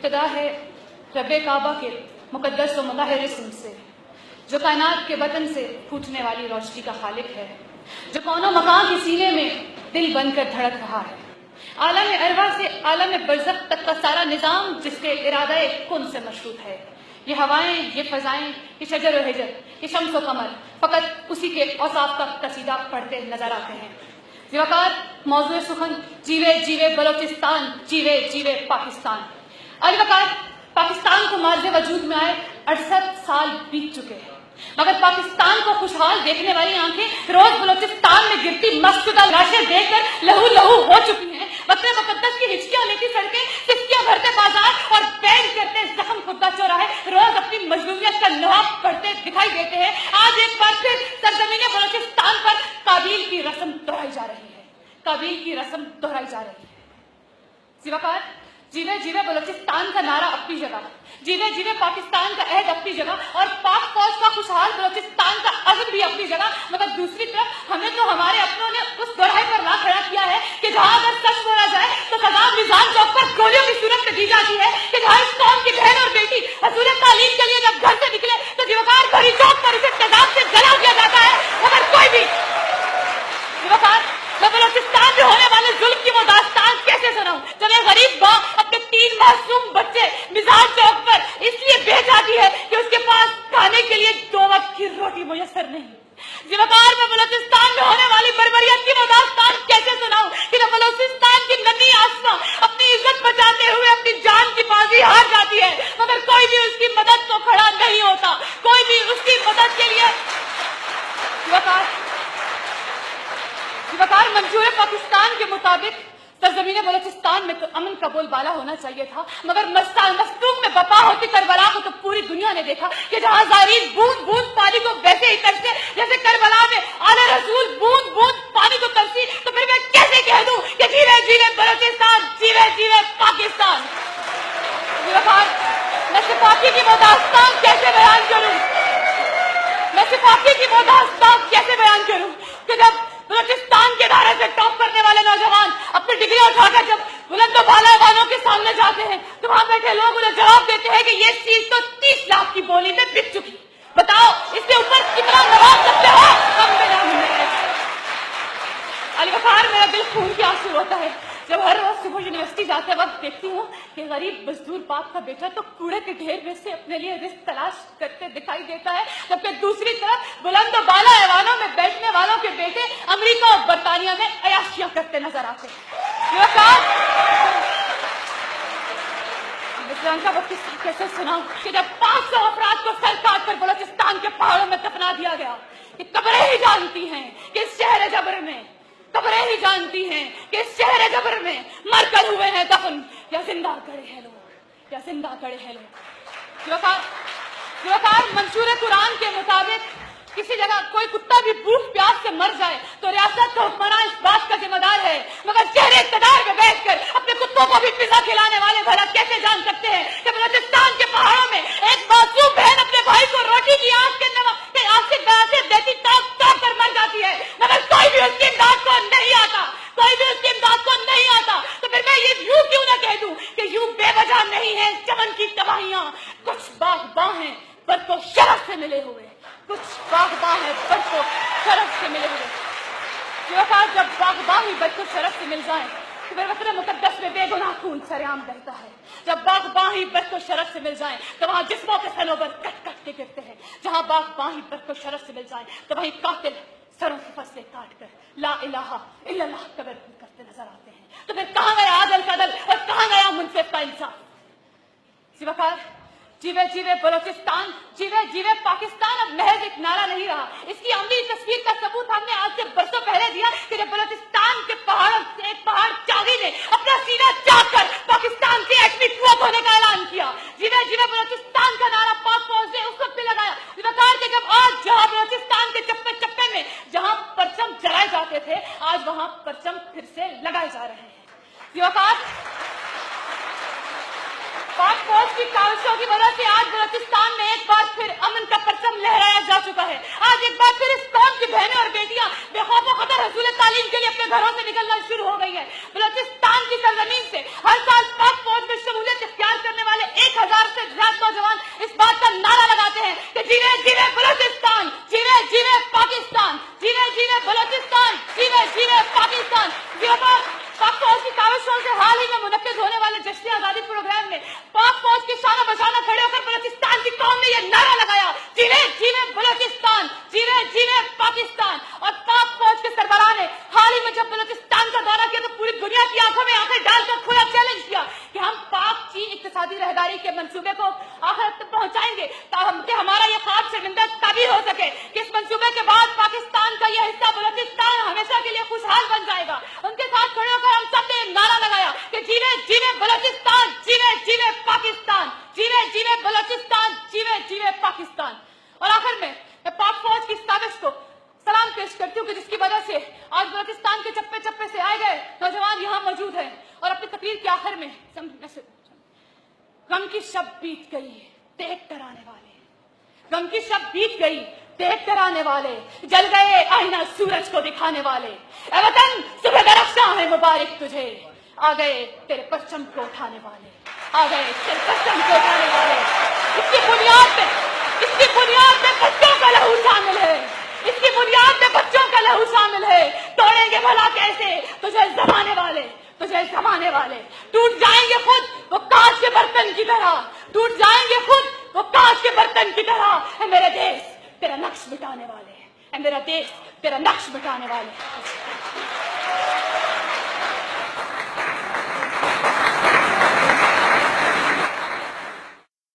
इब्तिदा है रब्बे काबा के मुकद्दस व मुताहिर इस्म से, जो कायनात के बतन से फूटने वाली रोशनी का खालिक है, जो कौनो मकान के सीने में दिल बनकर धड़क रहा है। आलम अरवा से आलम बरज़ख तक का सारा निज़ाम जिसके इरादा कुन से मशरूत है। ये हवाएं, ये फजाएं, ये शजर व हिजर, ये शम्स व कमर फ़कत उसी के औसाफ का कसीदा पढ़ते नजर आते हैं। ज़िवाकार मौज़ूए सुखन जीवे जीवे बलोचिस्तान, जीवे जीवे पाकिस्तान। अलवकार पाकिस्तान को मार्ज़े वजूद में आए 68 साल बीत चुके हैं, मगर पाकिस्तान को खुशहाल देखने वाली आंखें रोज बलोचिस्तान में गिरती मस्जिदा लाशें देखकर लहू लहू हो चुकी हैं। वतन मुकद्दस की हिचकियां लेती सड़कें, सिसकियां भरते बाजार और बैंड करते जख्म खुदा चौराहे रोज अपनी मजलूमियत का नवाब पढ़ते दिखाई देते हैं। आज एक बार फिर सरजमीन बलोचिस्तान पर काबिल की रस्म दोहराई जा रही है, काबिल की रस्म दोहराई जा रही है। ज़िवाकार जीवे जीवे बलोचिस्तान का नारा अपनी जगह, जीवे जीवे पाकिस्तान का अहद अपनी जगह और पाक फौज का खुशहाल बलोचिस्तान का अज़्म भी अपनी जगह, मगर दूसरी तरफ हमें तो हमारे अपनों ने उस दोराहे पर ला खड़ा किया है कि जहां अगर सच बोला जाए तो सजा मिजान चौक पर गोलियों की सूरत में दी जाती है कि जहां इस कौम की बहन और बेटी हसूल तालीम के लिए जब घर से निकले तो ज़िवाकार भरी चौक पर उसे तेजाब से जला दिया जाता है। मगर कोई भी ज़िवाकार मैं बलोचिस्तान में होने वाले जुल्म की वो दास्तान कैसे सुनाऊं जब एक गरीब माँ अपने 3 मासूम बच्चे मिजान चौक पर इसलिए भेज आती है कि उसके पास खाने के लिए 2 वक्त की रोटी मुयस्सर नहीं। ज़िवाकार में बलोचिस्तान में होने वाली बर्बरियत की वो दास्तान कैसे सुनाऊं कि जब बलोचिस्तान की नन्ही आसमां अपनी इज्जत बचाते हुए अपनी जान की बाजी हार जाती है, मगर कोई भी उसकी मदद को खड़ा नहीं होता, कोई भी उसकी मदद के लिए। ज़िवाकार मंशूर पाकिस्तान के मुताबिक सरजमीन बलोचिस्तान में तो अमन का बोलबाला होना चाहिए था, मगर मस्तूक में बपा होती करबला को तो पूरी दुनिया ने देखा कि जहां ज़ारीन बूंद बूंद पानी को वैसे ही तरसे जैसे करबला में आला रसूल बूंद बूंद पानी को तरसी, तो फिर मैं कैसे कह दूं कि जीवे जीवे बलोचिस्तान, जीवे जीवे पाकिस्तान। ज़िवाकार मैं सिपाही की वो दास्तान कैसे बयान करूं, मैं सिपाही की वो दास्तान कैसे बयान करूं कि जब बलोचिस्तान के दायरे से टॉप करने वाले नौजवान अपनी डिग्री उठाकर जब बुलंद बाला वालों के सामने जाते हैं तो वहां बैठे लोग उन्हें जवाब देते हैं कि ये चीज तो 30 लाख की बोली में बिक चुकी, बताओ इससे ऊपर कितना नवाब सकते हो। अलवकार मेरा दिल खून के आंसू होता है जब हर रोज सुबह यूनिवर्सिटी जाते वक्त देखती हूँ कि गरीब मजदूर बाप का बेटा तो कूड़े के ढेर में से अपने लिए रिस्क तलाश करते दिखाई देता है, जबकि दूसरी तरफ बुलंद बाला ऐवानों में बैठने वालों के बेटे अमेरिका और बरतानिया में अयाशियां करते नजर आते हैं। कैसे सुनाऊं कि जब 500 अफराद को सर काट कर बलोचिस्तान के पहाड़ों में दफना दिया गया कि कब्रें ही जानती हैं कि इस शहर जबर में, कब्रें ही जानती हैं कि इस शहर जबर में मर कर हुए हैं दफन या जिंदा खड़े हैं लोग, या जिंदा खड़े हैं लोग। ज़िवाकार मंशूर कुरान के मुताबिक किसी जगह कोई कुत्ता भी भूख प्यास से मर जाए तो रियासत का हुक्मरान इस बात का जिम्मेदार है, मगर शहर इक़्तिदार में बैठकर अपने कुत्तों को भी पिज़्ज़ा खिलाने वाले भला कैसे जान सकते हैं कि बलोचिस्तान के पहाड़ों में एक मासूम बहन अपने भाई को रोटी की आस से देती ताक ताक कर मर जाती है, मगर कोई भी उसकी इमदाद को नहीं आता, कोई भी उसकी इमदाद को नहीं आता। तो फिर मैं ये यूं क्यों ना कह दूं कि यूं बेवजह नहीं है चमन की तबाहियां, कुछ बाग़बां हैं पर तो शरफ से मिले हुए, कुछ बाग़बां हैं पर तो शरफ से मिले हुए। ज़िवाकार जब बाग़बां ही बद को शरफ से मिल जाए तो फिर वतन मुकद्दस में बेगुनाह खून सरेआम बहता है। जब बाग़बां ही बद को शरफ से मिल जाए तो वहां जिस्मों के सनोबर कट कट के गिरते हैं, जहां बाग़बां ही बद को शरफ से मिल जाए तो वहीं कातिल सरों की फसलें काट कर ला इलाहा इल्लल्लाह कबर करते नजर आते हैं। तो फिर कहां गया आदल का अदल और कहां गया मुनसिफ का इंसाफ। ज़िवाकार जीवे जीवे बलोचिस्तान, जीवे जीवे पाकिस्तान अब महज एक नारा नहीं रहा, इसकी अमली तस्वीर का सबूत हमने आज से बरसों पहले दिया कि जब बलोचिस्तान के पहाड़ों से एक पहाड़ चागी ने अपना सीना चाक कर पाकिस्तान के एटमी कुआं होने का ऐलान किया। जीवे जीवे बलोचिस्तान का नारा पाक फौज ने उस वक्त भी लगाया। ज़िवाकार के जब आज जहां बलोचिस्तान के चप्पे चप्पे में जहां परचम जलाए जाते थे आज वहां परचम फिर से लगाए जा रहे हैं। ज़िवाकार पाक फौज की काविशों की वजह से आज बलोचिस्तान में एक बार फिर अमन का परचम लहराया जा चुका है। आज एक बार फिर इस कौम की बहनें और बेटियां बेखौफ व खतर हसूल तालीम के लिए अपने घरों से निकलना शुरू हो गई है। बलोचिस्तान की सरजमीन से हर साल पाक फौज में शमूलियत इख्तियार करने वाले सामने पाक फौज की शान बशाना खड़े होकर बलूचिस्तान की कौम ने यह नारा लगाया, जीवे जीवे बलूचिस्तान, जीवे जीवे पाकिस्तान। और पाक फौज के सरबराह ने हाल ही में जब बलूचिस्तान का दौरा किया तो पूरी दुनिया की आंखों में आंखें डालकर खुला चैलेंज किया कि हम पाक चीन इक्तिसादी राहदारी के मंसूबे को आखिर तक पहुंचाएंगे ताकि हमारा यह ख्वाब शर्मिंदा ताबीर हो सके कि इस मंसूबे के बाद पाकिस्तान का यह हिस्सा बलूचिस्तान हमेशा के लिए खुशहाल बन जाएगा। उनके साथ खड़े होकर हम सब ने नारा लगाया कि जीवे जीवे बलूचिस्तान, जीवे जीवे पाकिस्तान, जीवे जीवे बलूचिस्तान, जीवे जीवे पाकिस्तान। और आखिर में मैं पाक फौज की साजिश को सलाम पेश करती हूँ कि जिसकी वजह से आज बलूचिस्तान के चप्पे चप्पे से आए गए नौजवान यहाँ मौजूद हैं। और अपनी तकरीर के आखिर में गम की शब बीत गई देख कर आने वाले, गम की शब बीत गई देख कर आने वाले, जल गए आईना सूरज को दिखाने वाले। ए वतन सुबह दरख्शां है मुबारक तुझे, आ गए तेरे परचम को उठाने वाले, आ गए तेरे परचम को उठाने वाले। इसकी बुनियाद में बच्चों का लहू शामिल है, इसकी बुनियाद में बच्चों का लहू शामिल है। तोड़ेंगे भला कैसे तुझे जमाने वाले, तुझे जमाने वाले। टूट जाएंगे खुद वो कांच के बर्तन की तरह, टूट जाएंगे खुद वो कांच के बर्तन की तरह। है मेरे देश तेरा नक्श मिटाने वाले, है मेरा देश तेरा नक्श मिटाने वाले।